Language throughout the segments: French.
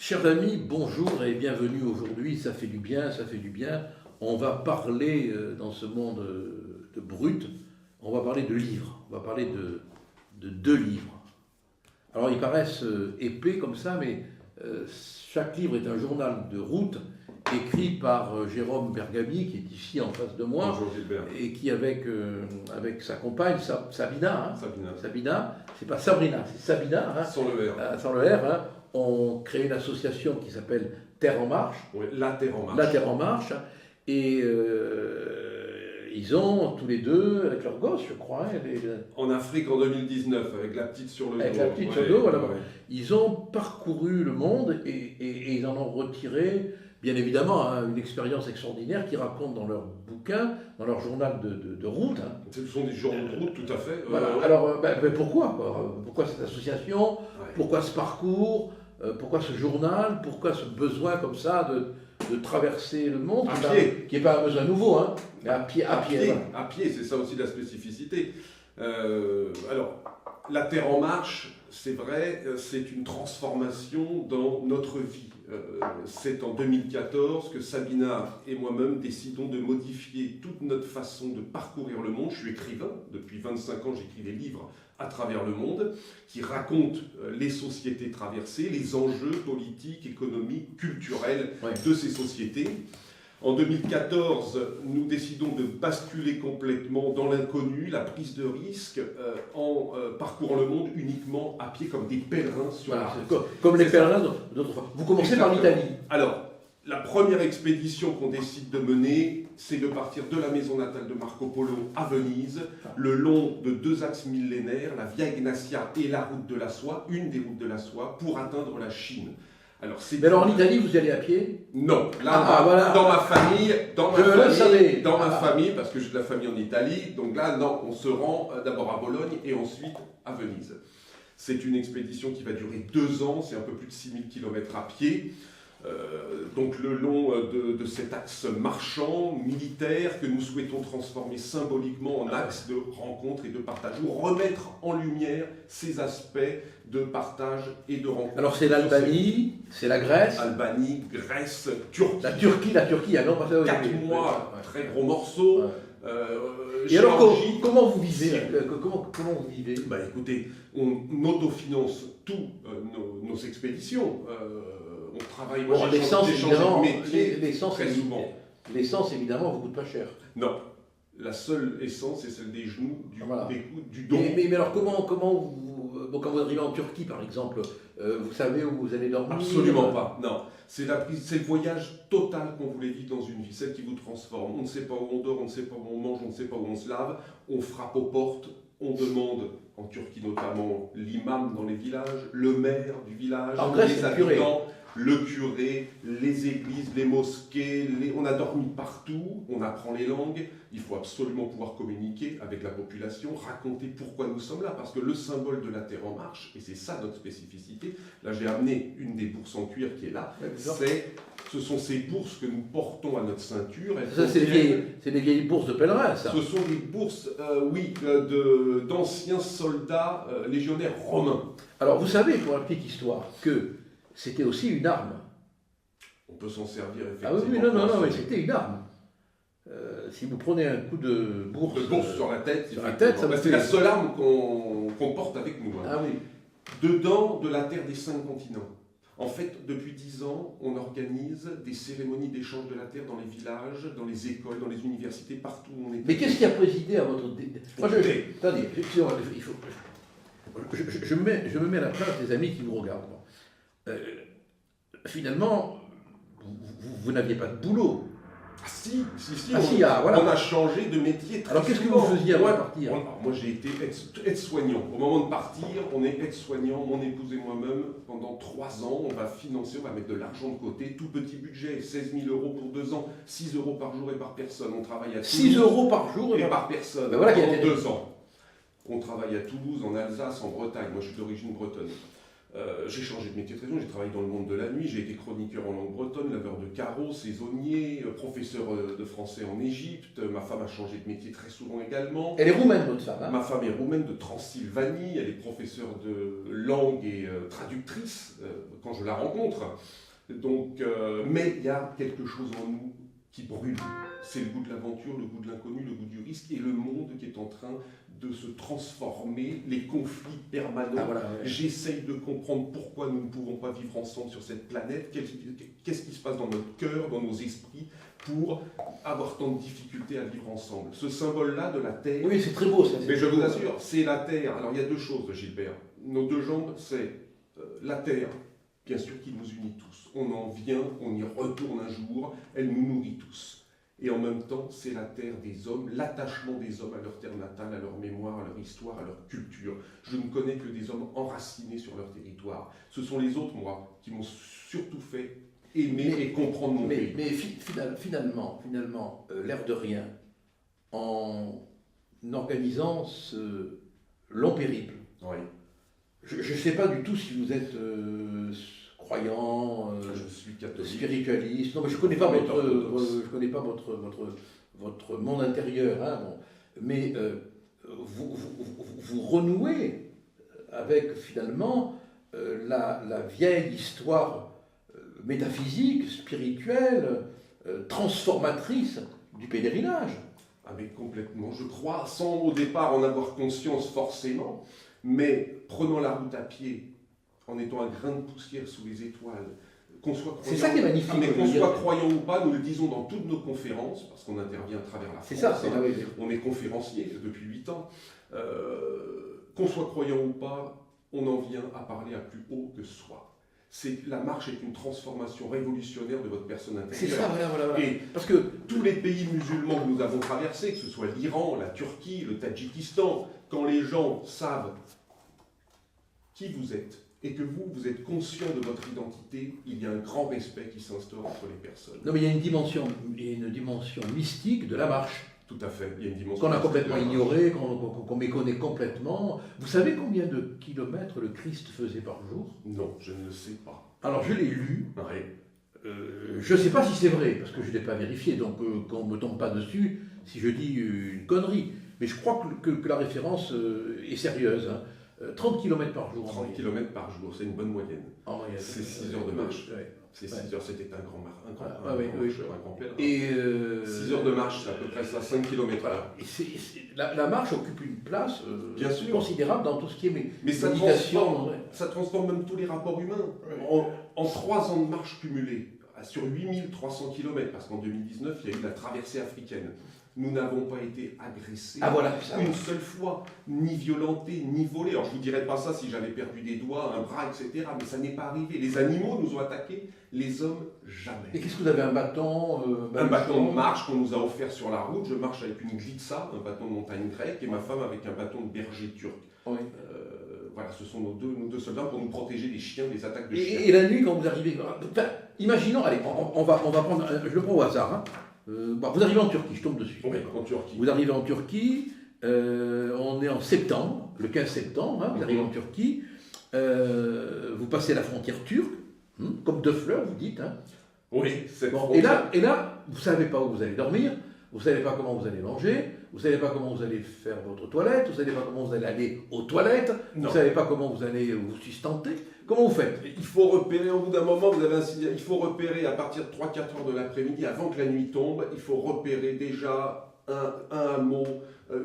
Chers amis, bonjour et bienvenue aujourd'hui. Ça fait du bien, ça fait du bien. On va parler dans ce monde de brut, on va parler de livres. On va parler de deux livres. Alors ils paraissent épais comme ça, mais chaque livre est un journal de route écrit par Jérôme Bergamy, qui est ici en face de moi. Bonjour Gilbert. Et qui avec sa compagne Sabina, Sabina, c'est pas Sabrina, c'est Sabina, hein, sans le R. Sans le R, hein, ont créé une association qui s'appelle Terre en Marche. Oui, La Terre en Marche. La Terre en Marche. Et ils ont tous les deux, avec leurs gosses, je crois. En Afrique en 2019, avec la petite sur le dos. Avec la petite sur le dos, voilà. Ouais. Ils ont parcouru le monde et ils en ont retiré, bien évidemment, hein, une expérience extraordinaire qu'ils racontent dans leur bouquin, dans leur journal de route. Hein. Ce sont des journaux de route, tout à fait. Voilà. Alors, pourquoi cette association? Pourquoi ce parcours? Pourquoi ce journal? Pourquoi ce besoin comme ça de traverser le monde, qui n'est pas un besoin nouveau, hein, mais à pied. À pied, c'est ça aussi la spécificité. Alors, La Terre en Marche, c'est vrai, c'est une transformation dans notre vie. C'est en 2014 que Sabina et moi-même décidons de modifier toute notre façon de parcourir le monde. Je suis écrivain, depuis 25 ans j'écris des livres à travers le monde qui racontent les sociétés traversées, les enjeux politiques, économiques, culturels de ces sociétés. En 2014, nous décidons de basculer complètement dans l'inconnu, la prise de risque, en parcourant le monde uniquement à pied comme des pèlerins sur la route. Comme les pèlerins d'autres fois. Vous commencez par l'Italie. Alors, la première expédition qu'on décide de mener, c'est de partir de la maison natale de Marco Polo à Venise, le long de deux axes millénaires, la Via Egnatia et la route de la soie, une des routes de la soie, pour atteindre la Chine. Mais alors en Italie, vous y allez à pied? Non, là, voilà. Dans ma famille, parce que j'ai de la famille en Italie, donc là, non, on se rend d'abord à Bologne et ensuite à Venise. C'est une expédition qui va durer 2 ans, c'est un peu plus de 6000 km à pied. Donc le long de cet axe marchand, militaire, que nous souhaitons transformer symboliquement en axe de rencontre et de partage, ou remettre en lumière ces aspects de partage et de rencontre. Alors c'est l'Albanie, c'est la Grèce. Albanie, Grèce, Turquie. La Turquie, alors 4 mois, très gros morceau. Et alors comment vous vivez? Comment vous vivez? Écoutez, on autofinance tous nos expéditions. On travaille, l'essence, évidemment, très souvent. L'essence, évidemment, vous coûte pas cher. Non. La seule essence, c'est celle des genoux, des coudes, du dos. Mais alors, comment vous... quand vous arrivez en Turquie, par exemple, vous savez où vous allez dormir? Absolument pas, non. C'est le voyage total qu'on voulait vivre dans une vie, celle qui vous transforme. On ne sait pas où on dort, on ne sait pas où on mange, on ne sait pas où on se lave. On frappe aux portes, on demande, en Turquie notamment, l'imam dans les villages, le maire du village, les habitants, le curé, les églises, les mosquées, on a dormi partout, on apprend les langues, il faut absolument pouvoir communiquer avec la population, raconter pourquoi nous sommes là, parce que le symbole de la Terre en Marche, et c'est ça notre spécificité, là j'ai amené une des bourses en cuir qui est là, ce sont ces bourses que nous portons à notre ceinture. Ça, c'est des vieilles bourses de pèlerins, ça. Ce sont des bourses, d'anciens soldats légionnaires romains. Alors vous savez, pour la petite histoire, que c'était aussi une arme. On peut s'en servir effectivement. Ah oui, non, mais c'était une arme. Si vous prenez un coup de bourse sur la tête, c'est la seule arme qu'on porte avec nous. Hein. Ah oui. Dedans de la terre des 5 continents. En fait, depuis 10 ans, on organise des cérémonies d'échange de la terre dans les villages, dans les écoles, dans les universités, partout où on est. Mais qu'est-ce qui a présidé à votre... Attendez, il faut... Je me mets à la place des amis qui nous regardent. Finalement, vous n'aviez pas de boulot. Si, voilà. On a changé de métier très Alors qu'est-ce que vous faisiez avant de partir? Moi j'ai été aide-soignant. Au moment de partir, on est aide-soignant, mon épouse et moi-même, pendant 3 ans, on va financer, on va mettre de l'argent de côté, tout petit budget, 16 000 € pour 2 ans, 6 € par jour et par personne. On travaille à Toulouse. 6 € par jour et par personne, voilà pendant 2 ans. On travaille à Toulouse, en Alsace, en Bretagne, moi je suis d'origine bretonne. J'ai changé de métier très tôt, j'ai travaillé dans le monde de la nuit, j'ai été chroniqueur en langue bretonne, laveur de carreaux, saisonnier, professeur de français en Égypte. Ma femme a changé de métier très souvent également. Elle est roumaine, votre femme, hein? Ma femme est roumaine de Transylvanie, elle est professeure de langue et traductrice quand je la rencontre. Donc, mais il y a quelque chose en nous qui brûle. C'est le goût de l'aventure, le goût de l'inconnu, le goût du risque et le monde qui est en train de se transformer, les conflits permanents. Ah, voilà, ouais. J'essaye de comprendre pourquoi nous ne pouvons pas vivre ensemble sur cette planète, qu'est-ce qui se passe dans notre cœur, dans nos esprits, pour avoir tant de difficultés à vivre ensemble. Ce symbole-là de la Terre, Oui, c'est très beau ça. mais je vous assure, c'est la Terre. Alors il y a deux choses, Gilbert. Nos deux jambes, c'est la Terre, bien sûr, qui nous unit tous. On en vient, on y retourne un jour, elle nous nourrit tous. Et en même temps, c'est la terre des hommes, l'attachement des hommes à leur terre natale, à leur mémoire, à leur histoire, à leur culture. Je ne connais que des hommes enracinés sur leur territoire. Ce sont les autres, moi, qui m'ont surtout fait aimer et comprendre mon pays. Mais finalement, l'air de rien, en organisant ce long périple, Oui. je ne sais pas du tout si vous êtes croyant, Je suis catholique. spiritualiste. Non, mais je ne connais pas votre monde intérieur. Hein, bon. Mais vous renouez avec finalement la vieille histoire métaphysique, spirituelle, transformatrice du pèlerinage. Ah mais complètement, je crois, sans au départ en avoir conscience forcément, mais prenant la route à pied, en étant un grain de poussière sous les étoiles, qu'on soit croyant, c'est ça qui est magnifique. mais qu'on soit croyant ou pas, nous le disons dans toutes nos conférences, parce qu'on intervient à travers la France. C'est ça, c'est là, oui. On est conférencier depuis 8 ans. Qu'on soit croyant ou pas, on en vient à parler à plus haut que soi. La marche est une transformation révolutionnaire de votre personne intérieure. C'est ça, voilà. Et parce que tous les pays musulmans que nous avons traversés, que ce soit l'Iran, la Turquie, le Tadjikistan, quand les gens savent qui vous êtes et que vous êtes conscient de votre identité, il y a un grand respect qui s'instaure entre les personnes. Non, mais il y a une dimension mystique de la marche. Tout à fait, il y a une dimension Qu'on a complètement ignorée, qu'on méconnaît complètement. Vous savez combien de kilomètres le Christ faisait par jour? Non, je ne le sais pas. Alors je l'ai lu. Ouais. Je ne sais pas si c'est vrai, parce que je ne l'ai pas vérifié, donc qu'on ne me tombe pas dessus si je dis une connerie. Mais je crois que la référence est sérieuse. Hein. 30 km par jour. 30 km par jour, c'est une bonne moyenne. En moyenne. C'est 6 heures de marche. Ouais. C'est 6 heures, c'était un grand pèlerin. Et 6 heures de marche, c'est à peu près ça, 5 km. Voilà. La marche occupe une place bien sûr considérable dans tout ce qui est mais ça transforme même tous les rapports humains. Ouais. En 3 ans de marche cumulée, sur 8300 km, parce qu'en 2019, il y a eu la traversée africaine. Nous n'avons pas été agressés une seule fois, ni violentés, ni volés. Alors je ne vous dirais pas ça si j'avais perdu des doigts, un bras, etc. Mais ça n'est pas arrivé. Les animaux nous ont attaqués, les hommes jamais. Et qu'est-ce que vous avez, un bâton Un bâton de marche qu'on nous a offert sur la route. Je marche avec une glitsa, un bâton de montagne grecque, et ma femme avec un bâton de berger turc. Oui. Voilà, ce sont nos deux soldats pour nous protéger des chiens, des attaques de chiens. Et la nuit, quand vous arrivez... Enfin, imaginons, allez, on va prendre... Je le prends au hasard, hein. Vous arrivez en Turquie, je tombe dessus. Oui, en Turquie. Vous arrivez en Turquie, on est en septembre, le 15 septembre, hein, vous arrivez en Turquie, vous passez la frontière turque, comme deux fleurs, vous dites. Hein. Oui, c'est bon, et là, vous ne savez pas où vous allez dormir, vous ne savez pas comment vous allez manger, vous ne savez pas comment vous allez faire votre toilette, vous ne savez pas comment vous allez aller aux toilettes, vous ne savez pas comment vous allez vous sustenter. Comment vous faites? Il faut repérer, au bout d'un moment, vous avez un signal, il faut repérer à partir de 3-4 heures de l'après-midi, avant que la nuit tombe, il faut repérer déjà un hameau,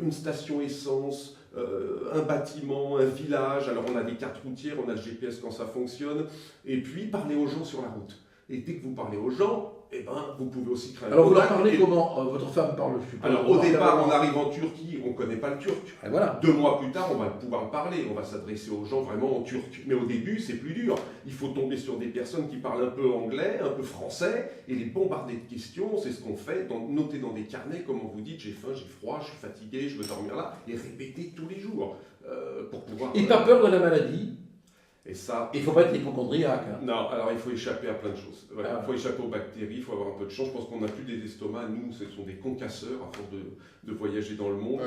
une station essence, un bâtiment, un village. Alors on a des cartes routières, on a le GPS quand ça fonctionne, et puis parler aux gens sur la route. Et dès que vous parlez aux gens, eh ben, vous pouvez aussi créer un Alors vous leur parlez comment? Votre femme parle, je suppose. Alors au départ, on arrive en Turquie, on ne connaît pas le turc. Et voilà. 2 mois plus tard, on va pouvoir parler, on va s'adresser aux gens vraiment en turc. Mais au début, c'est plus dur. Il faut tomber sur des personnes qui parlent un peu anglais, un peu français, et les bombarder de questions. C'est ce qu'on fait, noter dans des carnets, comme vous dites, j'ai faim, j'ai froid, je suis fatigué, je veux dormir là, et répéter tous les jours pour pouvoir... Et pas peur de la maladie? Et ça... Il ne faut pas être hypochondriaque. Hein. Non, alors il faut échapper à plein de choses. Voilà, il faut échapper aux bactéries, il faut avoir un peu de chance. Je pense qu'on n'a plus des estomacs. Nous, ce sont des concasseurs à force de voyager dans le monde.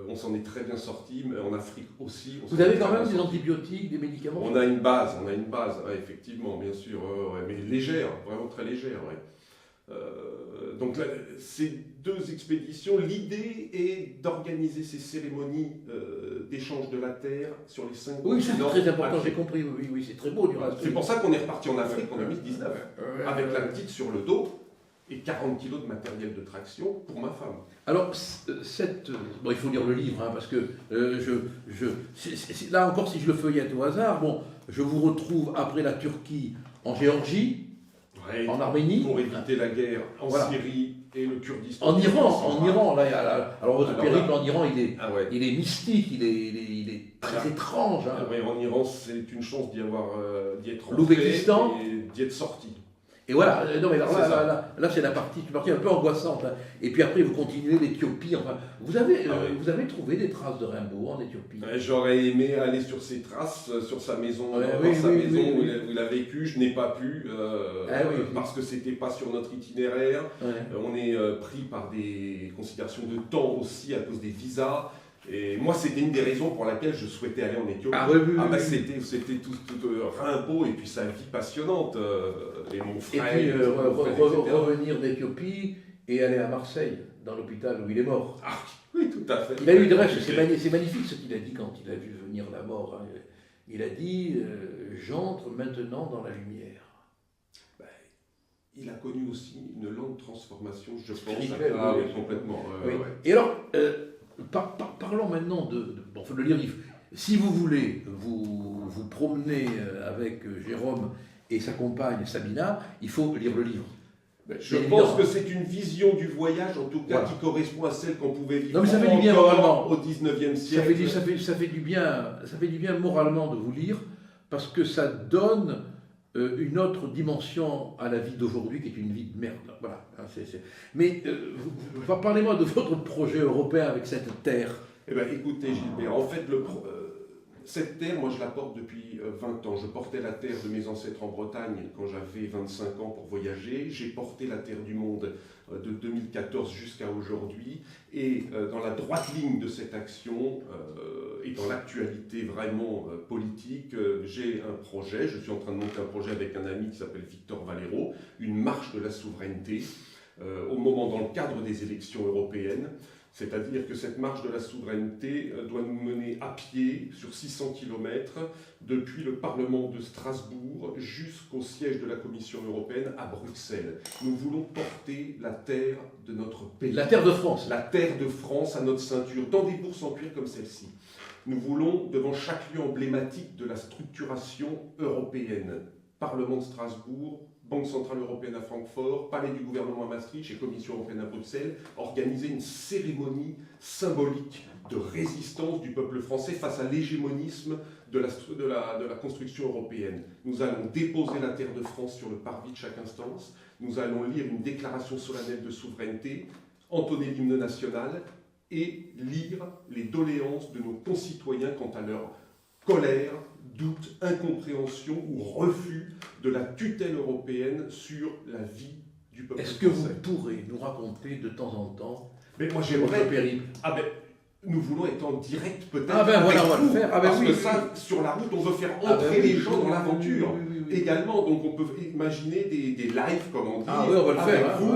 On s'en est très bien sortis, mais en Afrique aussi. Vous avez quand même des antibiotiques, des médicaments? On a une base, ouais, effectivement, bien sûr, mais légère, vraiment très légère. Ouais. Donc là, ces deux expéditions, l'idée est d'organiser ces cérémonies d'échange de la terre sur les 5 continents. Oui, c'est très important, j'ai compris, oui, c'est très beau. C'est pour ça qu'on est reparti en Afrique en 2019, avec la petite sur le dos et 40 kilos de matériel de traction pour ma femme. Alors, bon, il faut lire le livre, hein, parce que là encore, si je le feuillette au hasard, bon, je vous retrouve après la Turquie en Géorgie, en Arménie, pour éviter la guerre en Syrie et le Kurdistan. En Iran, là, alors votre périple en Iran, il est mystique, il est très étrange. Hein. Ouais, en Iran, c'est une chance d'y être rentré L'Ouzbékistan et d'y être sorti. Et voilà, non mais là c'est la partie un peu angoissante. Hein. Et puis après vous continuez l'Éthiopie. Enfin, vous avez trouvé des traces de Rimbaud en Éthiopie? J'aurais aimé aller sur ses traces, sur sa maison, où il a vécu. Je n'ai pas pu parce que c'était pas sur notre itinéraire. On est pris par des considérations de temps aussi à cause des visas. Et moi, c'était une des raisons pour laquelle je souhaitais aller en Éthiopie. C'était tout Rimbaud et puis sa vie passionnante. Et mon frère. Et puis revenir d'Éthiopie et aller à Marseille, dans l'hôpital où il est mort. Ah, oui, tout à fait. Il a eu c'est magnifique ce qu'il a dit quand il a vu venir la mort. Hein. Il a dit j'entre maintenant dans la lumière. Il a connu aussi une lente transformation, je pense. Oui, complètement. Oui. Et alors, parlons maintenant le livre. Si vous voulez vous promener avec Jérôme et sa compagne Sabina, il faut lire le livre. Je pense que c'est une vision du voyage, en tout cas, qui correspond à celle qu'on pouvait vivre ça fait du bien moralement. Au 19e siècle. Ça fait du bien moralement de vous lire, parce que ça donne une autre dimension à la vie d'aujourd'hui, qui est une vie de merde. Voilà. Mais parlez-moi de votre projet européen avec cette terre. Eh bien, écoutez, Gilbert, en fait, cette terre, moi, je la porte depuis 20 ans. Je portais la terre de mes ancêtres en Bretagne quand j'avais 25 ans pour voyager. J'ai porté la terre du monde de 2014 jusqu'à aujourd'hui. Et dans la droite ligne de cette action et dans l'actualité vraiment politique, j'ai un projet. Je suis en train de monter un projet avec un ami qui s'appelle Victor Valero, une marche de la souveraineté, dans le cadre des élections européennes. C'est-à-dire que cette marche de la souveraineté doit nous mener à pied sur 600 km depuis le Parlement de Strasbourg jusqu'au siège de la Commission européenne à Bruxelles. Nous voulons porter la terre de notre pays. La terre de France. La terre de France à notre ceinture, dans des bourses en cuir comme celle-ci. Nous voulons, devant chaque lieu emblématique de la structuration européenne, Parlement de Strasbourg, Banque Centrale Européenne à Francfort, Palais du Gouvernement à Maastricht et Commission Européenne à Bruxelles, organiser une cérémonie symbolique de résistance du peuple français face à l'hégémonisme de la construction européenne. Nous allons déposer la terre de France sur le parvis de chaque instance, nous allons lire une déclaration solennelle de souveraineté, entonner l'hymne national et lire les doléances de nos concitoyens quant à leur colère, doute, incompréhension ou refus de la tutelle européenne sur la vie du peuple français. Est-ce que vous pourrez nous raconter de temps en temps moi j'aimerais votre périple? Nous voulons être en direct peut-être on va le faire. Parce que ça, sur la route, on veut faire entrer les gens dans l'aventure. Également, donc on peut imaginer des lives, comme on dit, on va le avec faire, vous,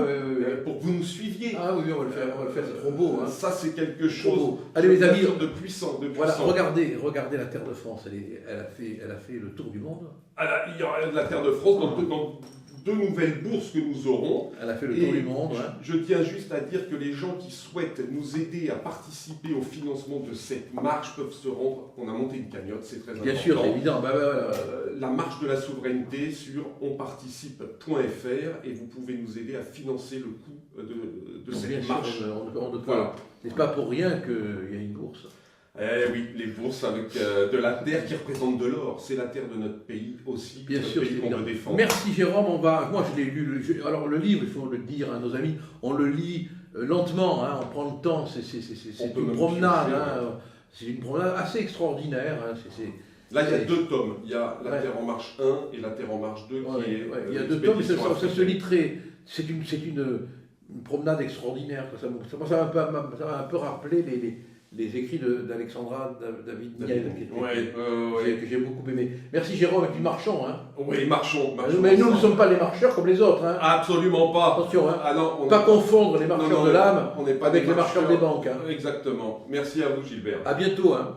pour que vous nous suiviez. Oui, on va le faire, c'est trop beau. Hein. Ça, c'est quelque chose Allez, mes amis, de puissant. Voilà, regardez la terre de France, elle a fait le tour du monde. Il y aura de la terre de France dans 2 nouvelles bourses que nous aurons. Elle a fait le tour du monde. Je tiens juste à dire que les gens qui souhaitent nous aider à participer au financement de cette marche peuvent se rendre. On a monté une cagnotte, c'est très important. Bien sûr, c'est évident. La marche de la souveraineté sur onparticipe.fr et vous pouvez nous aider à financer le coût de cette marche. C'est pas pour rien qu'il y a une bourse. Oui, les bourses avec de la terre qui représente de l'or. C'est la terre de notre pays aussi, bien sûr, pays qu'on veut défendre. Merci Jérôme, moi je l'ai lu. Alors le livre, il faut le dire à nos amis, on le lit lentement, hein, on prend le temps, c'est une promenade. C'est une promenade assez extraordinaire. Hein, Là, il y a 2 tomes. Il y a La Terre en marche 1 et La Terre en marche 2 qui est. Il y a 2 tomes, ça se lit très. C'est une promenade extraordinaire. Ça m'a un peu rappelé les écrits d'Alexandra David Niel, que j'ai beaucoup aimé. Merci Jérôme, et puis marchons. Hein. Oui, marchons. Mais nous ne sommes pas les marcheurs comme les autres. Hein. Absolument pas. Attention, hein. Ah non, pas confondre les marcheurs de l'âme on n'est pas avec les marcheurs des banques. Hein. Exactement. Merci à vous Gilbert. À bientôt. Hein.